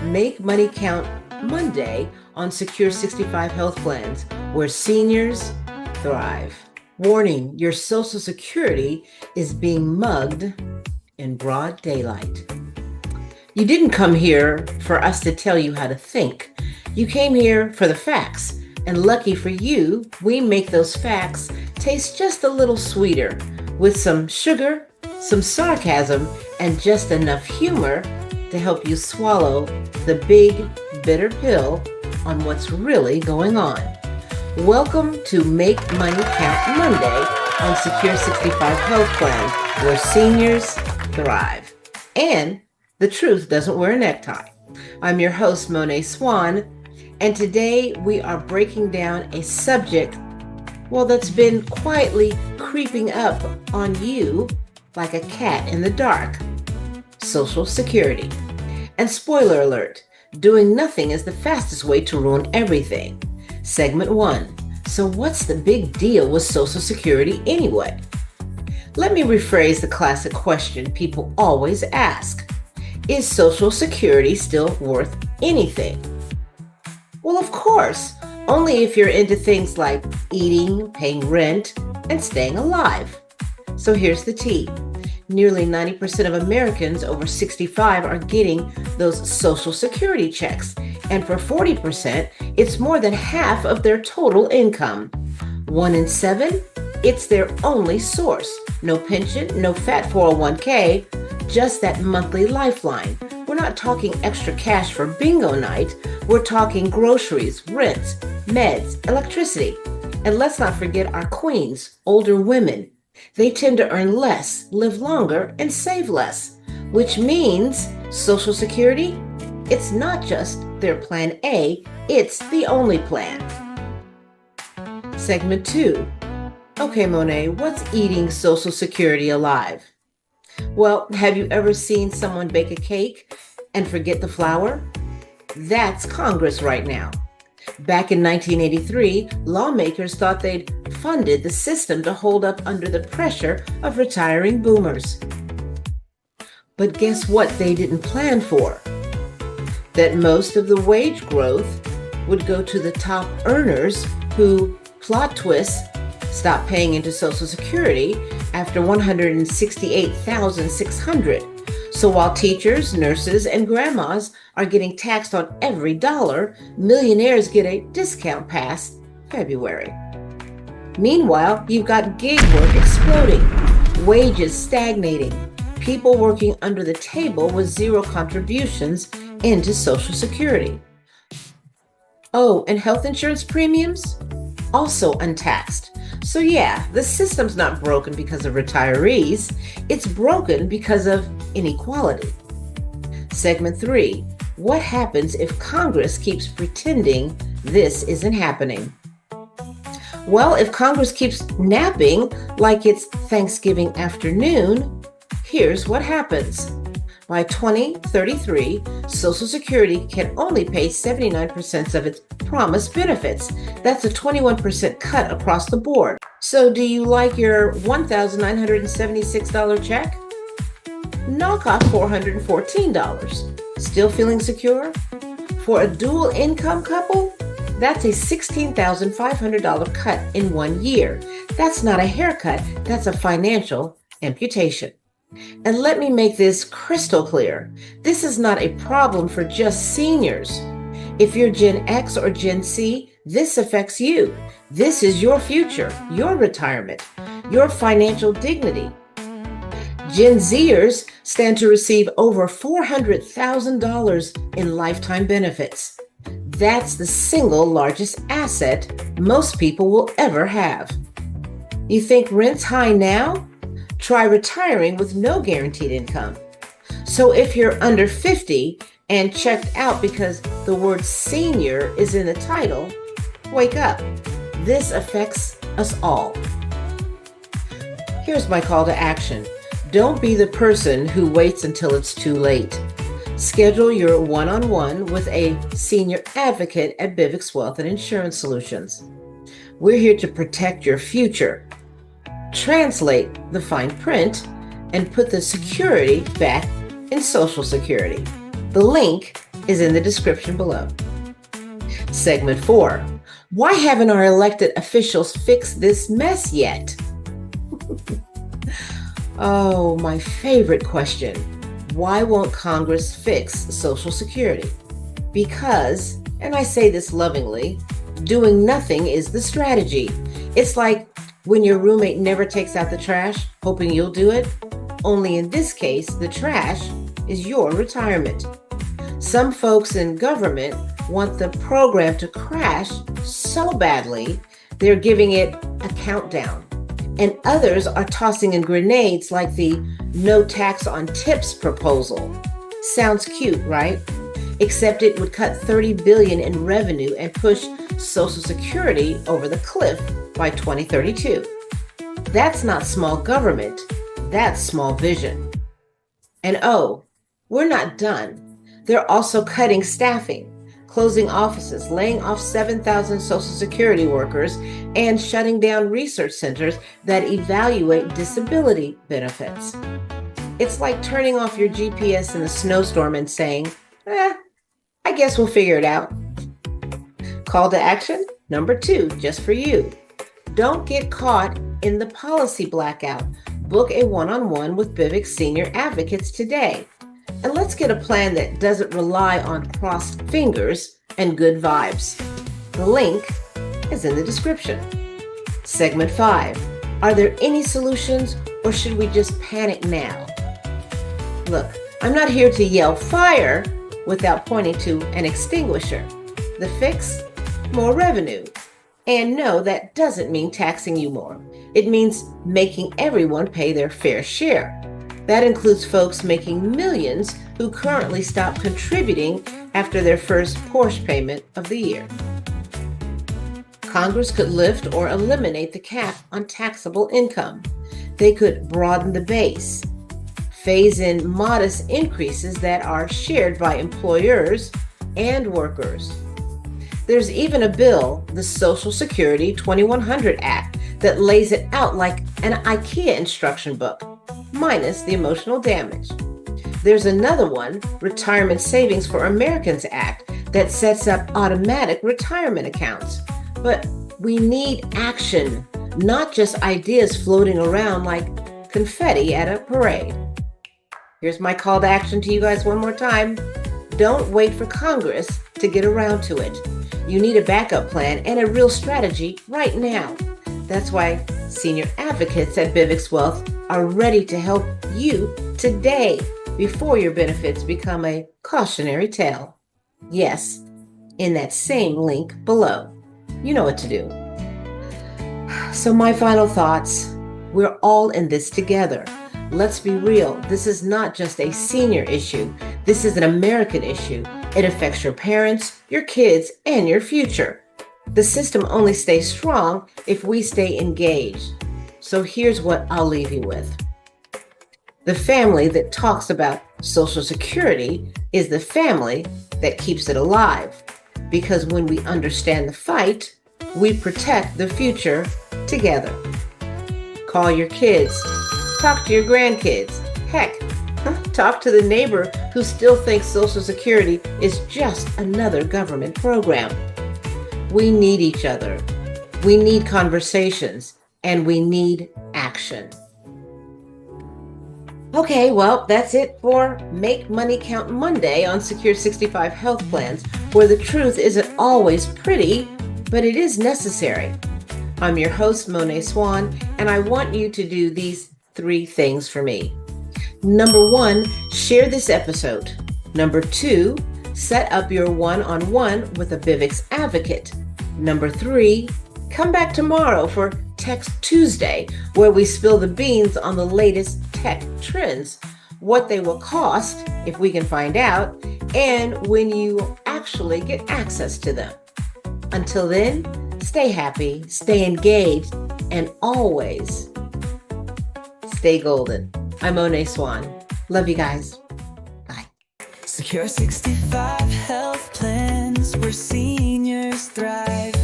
Make Money Count Monday on Secure 65 Health Plans, where seniors thrive. Warning, your Social Security is being mugged in broad daylight. You didn't come here for us to tell you how to think. You came here for the facts. And lucky for you, we make those facts taste just a little sweeter with some sugar, some sarcasm, and just enough humor to help you swallow the big, bitter pill on what's really going on. Welcome to Make Money Count Monday on Secure 65 Health Plans, where seniors thrive. And the truth doesn't wear a necktie. I'm your host, Moné Swann, and today we are breaking down a subject, that's been quietly creeping up on you like a cat in the dark: Social Security. And spoiler alert, doing nothing is the fastest way to ruin everything. Segment 1. So what's the big deal with Social Security anyway? Let me rephrase the classic question people always ask. Is Social Security still worth anything? Well, of course, only if you're into things like eating, paying rent, and staying alive. So here's the tea. Nearly 90% of Americans over 65 are getting those Social Security checks. And for 40%, it's more than half of their total income. 1 in 7, it's their only source. No pension, no fat 401k, just that monthly lifeline. We're not talking extra cash for bingo night. We're talking groceries, rents, meds, electricity. And let's not forget our queens, older women. They tend to earn less, live longer, and save less, which means Social Security, it's not just their plan A, it's the only plan. Segment 2. Okay, Moné, what's eating Social Security alive? Well, have you ever seen someone bake a cake and forget the flour? That's Congress right now. Back in 1983, lawmakers thought they'd funded the system to hold up under the pressure of retiring boomers. But guess what they didn't plan for? That most of the wage growth would go to the top earners who, plot twist, stopped paying into Social Security after $168,600. So while teachers, nurses, and grandmas are getting taxed on every dollar, millionaires get a discount past February. Meanwhile, you've got gig work exploding, wages stagnating, people working under the table with zero contributions into Social Security. Oh, and health insurance premiums? Also untaxed. So yeah, the system's not broken because of retirees. It's broken because of inequality. Segment 3. What happens if Congress keeps pretending this isn't happening? Well, if Congress keeps napping like it's Thanksgiving afternoon, here's what happens. By 2033, Social Security can only pay 79% of its promised benefits. That's a 21% cut across the board. So do you like your $1,976 check? Knock off $414. Still feeling secure? For a dual income couple, that's a $16,500 cut in 1 year. That's not a haircut, that's a financial amputation. And let me make this crystal clear. This is not a problem for just seniors. If you're Gen X or Gen Z, this affects you. This is your future, your retirement, your financial dignity. Gen Zers stand to receive over $400,000 in lifetime benefits. That's the single largest asset most people will ever have. You think rent's high now? Try retiring with no guaranteed income. So if you're under 50 and checked out because the word senior is in the title, wake up. This affects us all. Here's my call to action. Don't be the person who waits until it's too late. Schedule your one-on-one with a senior advocate at BIVX Wealth and Insurance Solutions. We're here to protect your future, translate the fine print, and put the security back in Social Security. The link is in the description below. Segment 4. Why haven't our elected officials fixed this mess yet? Oh, my favorite question. Why won't Congress fix Social Security? Because, and I say this lovingly, doing nothing is the strategy. It's like when your roommate never takes out the trash, hoping you'll do it. Only in this case, the trash is your retirement. Some folks in government want the program to crash so badly, they're giving it a countdown. And others are tossing in grenades like the no tax on tips proposal. Sounds cute, right? Except it would cut $30 billion in revenue and push Social Security over the cliff by 2032. That's not small government, that's small vision. And oh, we're not done. They're also cutting staffing, closing offices, laying off 7,000 Social Security workers, and shutting down research centers that evaluate disability benefits. It's like turning off your GPS in a snowstorm and saying, I guess we'll figure it out. Call to action number 2, just for you. Don't get caught in the policy blackout. Book a one-on-one with BIVX senior advocates today. And let's get a plan that doesn't rely on crossed fingers and good vibes. The link is in the description. Segment 5. Are there any solutions, or should we just panic now? Look, I'm not here to yell fire without pointing to an extinguisher. The fix? More revenue. And no, that doesn't mean taxing you more. It means making everyone pay their fair share. That includes folks making millions who currently stop contributing after their first Porsche payment of the year. Congress could lift or eliminate the cap on taxable income. They could broaden the base, phase in modest increases that are shared by employers and workers. There's even a bill, the Social Security 2100 Act, that lays it out like an IKEA instruction book, minus the emotional damage. There's another one, Retirement Savings for Americans Act, that sets up automatic retirement accounts. But we need action, not just ideas floating around like confetti at a parade. Here's my call to action to you guys one more time. Don't wait for Congress to get around to it. You need a backup plan and a real strategy right now. That's why senior advocates at BIVX Wealth are ready to help you today before your benefits become a cautionary tale. Yes, in that same link below. You know what to do. So my final thoughts, we're all in this together. Let's be real. This is not just a senior issue. This is an American issue. It affects your parents, your kids, and your future. The system only stays strong if we stay engaged. So here's what I'll leave you with. The family that talks about Social Security is the family that keeps it alive. Because when we understand the fight, we protect the future together. Call your kids. Talk to your grandkids. Heck, talk to the neighbor who still thinks Social Security is just another government program. We need each other. We need conversations, and we need action. Okay, well, that's it for Make Money Count Monday on Secure 65 Health Plans, where the truth isn't always pretty, but it is necessary. I'm your host, Moné Swann, and I want you to do these 3 things for me. Number 1, share this episode. Number 2, set up your one-on-one with a BIVX advocate. Number 3, come back tomorrow for Tech Tuesday, where we spill the beans on the latest tech trends, what they will cost if we can find out, and when you actually get access to them. Until then, stay happy, stay engaged, and always stay golden. I'm Moné Swann. Love you guys. Bye. Secure 65 health plans where seniors thrive.